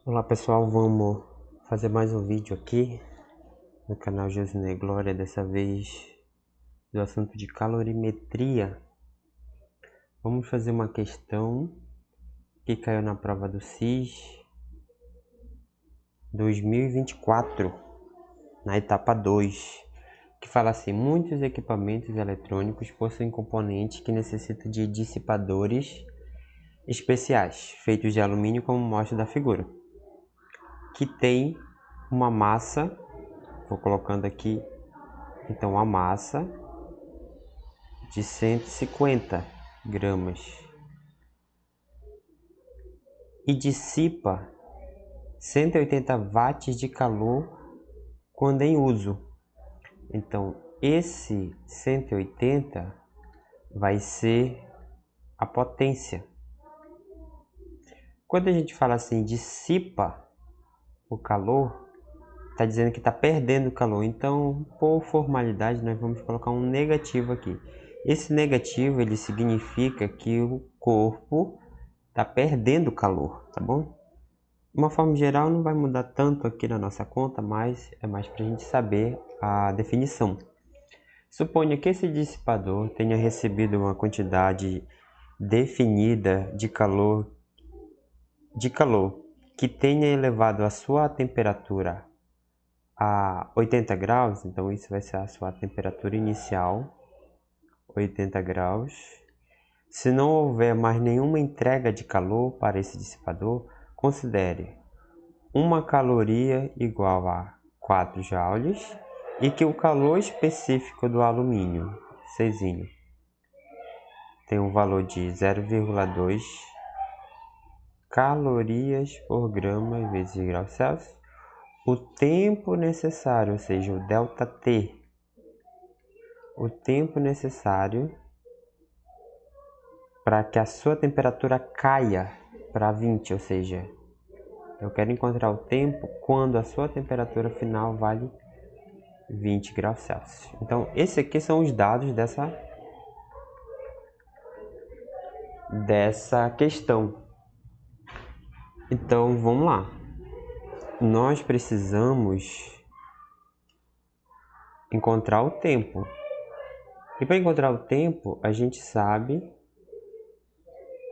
Olá pessoal, vamos fazer mais um vídeo aqui no canal Josinei Glória, dessa vez do assunto de calorimetria. Vamos fazer uma questão que caiu na prova do SIS 2024, na etapa 2, que fala assim: muitos equipamentos eletrônicos possuem componentes que necessitam de dissipadores especiais, feitos de alumínio, como mostra da figura, que tem uma massa. Vou colocando aqui então a massa de 150 gramas e dissipa 180 watts de calor quando em uso. Então esse 180 vai ser a potência. Quando a gente fala assim, dissipa o calor, está dizendo que está perdendo calor. Então, por formalidade, nós vamos colocar um negativo aqui. Esse negativo, ele significa que o corpo está perdendo calor, tá bom? De uma forma geral, não vai mudar tanto aqui na nossa conta, mas é mais para a gente saber a definição. Suponha que esse dissipador tenha recebido uma quantidade definida de calor que tenha elevado a sua temperatura a 80 graus, então isso vai ser a sua temperatura inicial, 80 graus. Se não houver mais nenhuma entrega de calor para esse dissipador, considere uma caloria igual a 4 joules e que o calor específico do alumínio, Czinho, tem um valor de 0,2 calorias por grama vezes graus Celsius. O tempo necessário, ou seja, o ΔT, o tempo necessário para que a sua temperatura caia para 20, ou seja, eu quero encontrar o tempo quando a sua temperatura final vale 20 graus Celsius. Então, esses aqui são os dados dessa questão. Então, vamos lá. Nós precisamos encontrar o tempo. E para encontrar o tempo, a gente sabe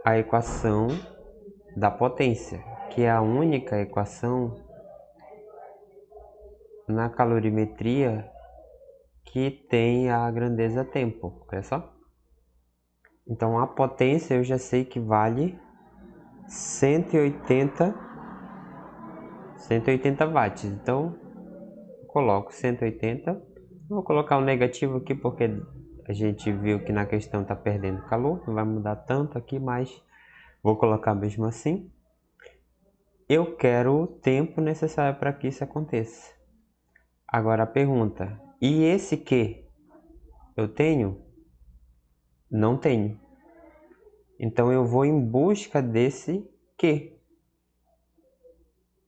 a equação da potência, que é a única equação na calorimetria que tem a grandeza tempo. Olha só. Então a potência eu já sei que vale 180 watts. Então eu coloco 180. Vou colocar um negativo aqui porque a gente viu que na questão está perdendo calor. Não vai mudar tanto aqui, mas vou colocar mesmo assim. Eu quero o tempo necessário para que isso aconteça. Agora a pergunta: e esse que eu tenho? Não tenho. Então eu vou em busca desse que.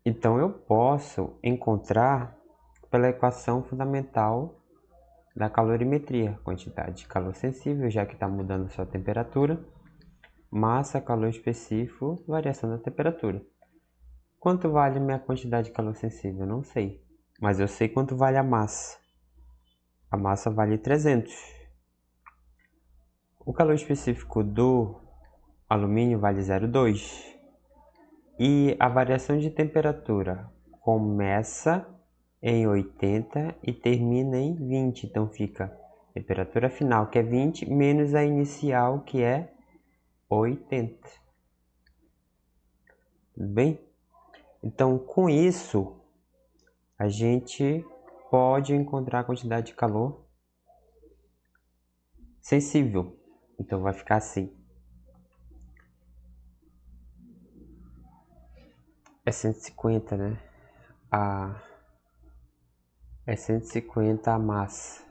Então eu posso encontrar pela equação fundamental da calorimetria: quantidade de calor sensível, já que está mudando sua temperatura, massa, calor específico, variação da temperatura. Quanto vale minha quantidade de calor sensível? Não sei, mas eu sei quanto vale a massa. A massa vale 300. O calor específico do alumínio vale 0,2. E a variação de temperatura começa em 80 e termina em 20. Então fica temperatura final, que é 20, menos a inicial, que é 80. Tudo bem? Então, com isso, a gente pode encontrar a quantidade de calor sensível. Então, vai ficar assim. É 150, né? É 150 a massa.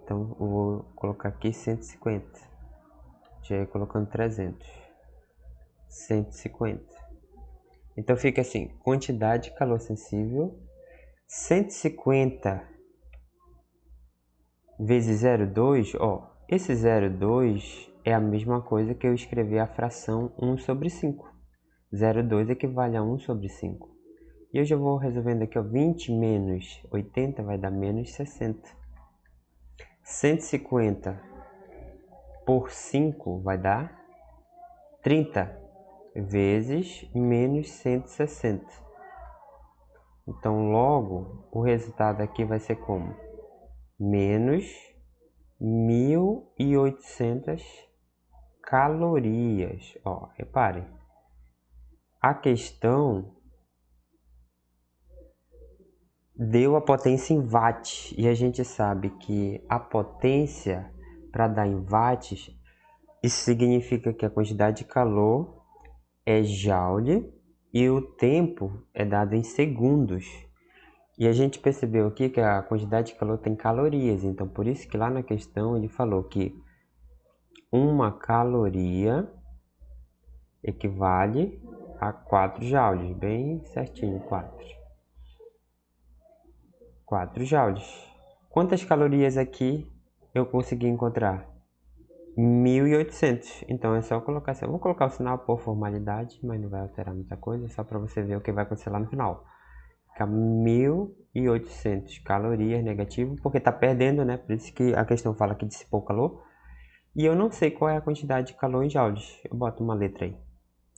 Então, eu vou colocar aqui 150. Já ia colocando 300. 150. Então, fica assim. Quantidade de calor sensível. 150 vezes 0,2. Ó, esse 0,2 é a mesma coisa que eu escrever a fração 1/5. 0,2 equivale a 1 sobre 5. E eu já vou resolvendo aqui, ó, 20 menos 80 vai dar menos 60. 150 por 5 vai dar 30 vezes menos 160. Então, logo, o resultado aqui vai ser como? Menos 1.800 calorias. Ó, reparem. A questão deu a potência em watts. E a gente sabe que a potência, para dar em watts, isso significa que a quantidade de calor é joule e o tempo é dado em segundos. E a gente percebeu aqui que a quantidade de calor tem calorias, então por isso que lá na questão ele falou que uma caloria equivale a 4 joules, bem certinho, 4 joules. Quantas calorias aqui eu consegui encontrar? 1.800, então é só colocar assim. Eu vou colocar o sinal por formalidade, mas não vai alterar muita coisa, só para você ver o que vai acontecer lá no final. Fica 1.800 calorias negativo, porque está perdendo, né? Por isso que a questão fala que dissipou calor. E eu não sei qual é a quantidade de calor em joules. Eu boto uma letra aí,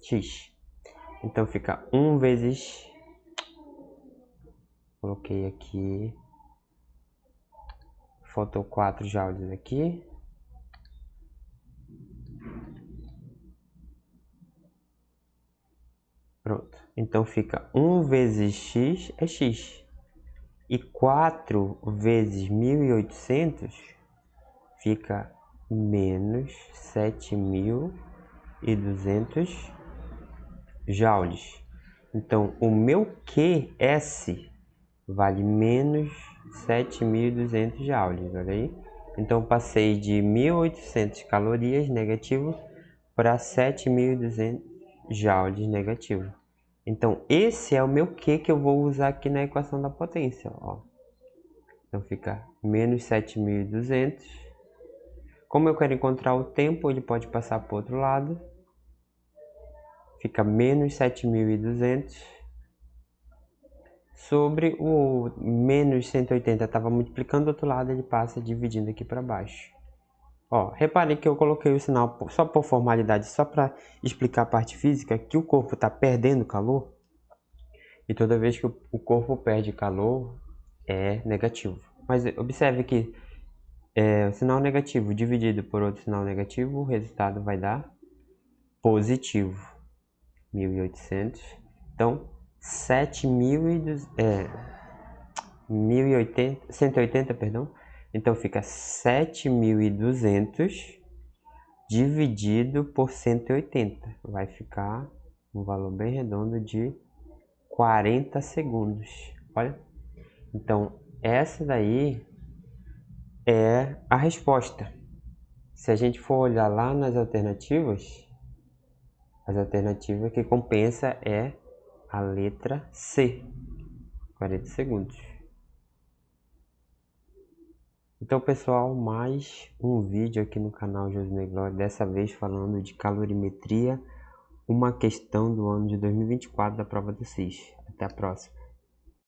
X. Então fica 1 vezes... Coloquei aqui... Faltou 4 joules aqui. Pronto. Então fica 1 vezes X é X. E 4 vezes 1.800 fica menos 7.200 joules. Então, o meu QS vale menos 7.200 joules, olha aí. Então, passei de 1.800 calorias negativo para 7.200 joules negativo. Então, esse é o meu Q que eu vou usar aqui na equação da potência, ó. Então, fica menos 7.200. Como eu quero encontrar o tempo, ele pode passar para o outro lado. Fica menos 7.200 sobre o menos 180. Estava multiplicando do outro lado, ele passa dividindo aqui para baixo. Ó, repare que eu coloquei o sinal só por formalidade, só para explicar a parte física, que o corpo está perdendo calor. E toda vez que o corpo perde calor, é negativo. Mas observe que o sinal negativo dividido por outro sinal negativo, o resultado vai dar positivo. 1.800. Então, 180, perdão. Então, fica 7.200 dividido por 180. Vai ficar um valor bem redondo de 40 segundos. Olha. Então, essa daí é a resposta. Se a gente for olhar lá nas alternativas, as alternativas que compensa é a letra C, 40 segundos. Então, pessoal, mais um vídeo aqui no canal Josimar Glória, dessa vez falando de calorimetria, uma questão do ano de 2024 da prova do SIS. Até a próxima.